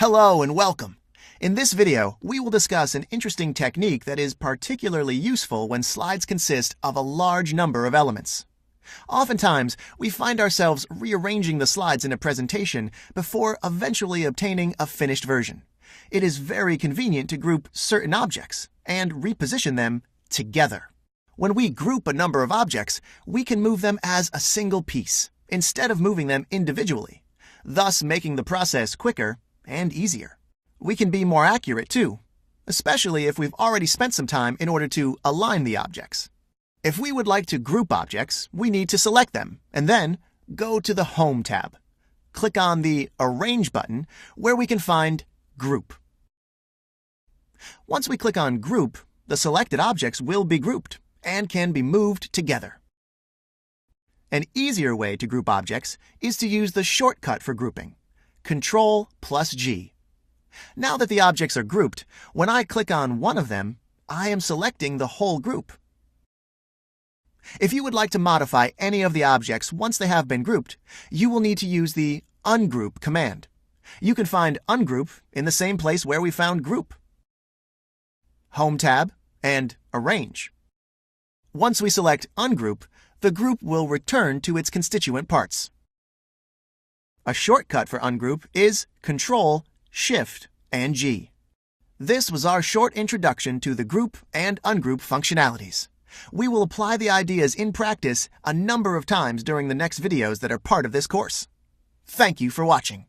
Hello and welcome. In this video, we will discuss an interesting technique that is particularly useful when slides consist of a large number of elements. Oftentimes, we find ourselves rearranging the slides in a presentation before eventually obtaining a finished version. It is very convenient to group certain objects and reposition them together. When we group a number of objects, we can move them as a single piece instead of moving them individually, thus making the process quicker and easier. We can be more accurate too, especially if we've already spent some time in order to align the objects. If we would like to group objects, we need to select them and then go to the Home tab. Click on the Arrange button where we can find Group. Once we click on Group, the selected objects will be grouped and can be moved together. An easier way to group objects is to use the shortcut for grouping, Ctrl+G. Now that the objects are grouped, when I click on one of them, I am selecting the whole group. If you would like to modify any of the objects once they have been grouped, you will need to use the Ungroup command. You can find Ungroup in the same place where we found Group, Home tab, and Arrange. Once we select Ungroup, the group will return to its constituent parts. A shortcut for Ungroup is Ctrl, Shift, and G. This was our short introduction to the group and ungroup functionalities. We will apply the ideas in practice a number of times during the next videos that are part of this course. Thank you for watching.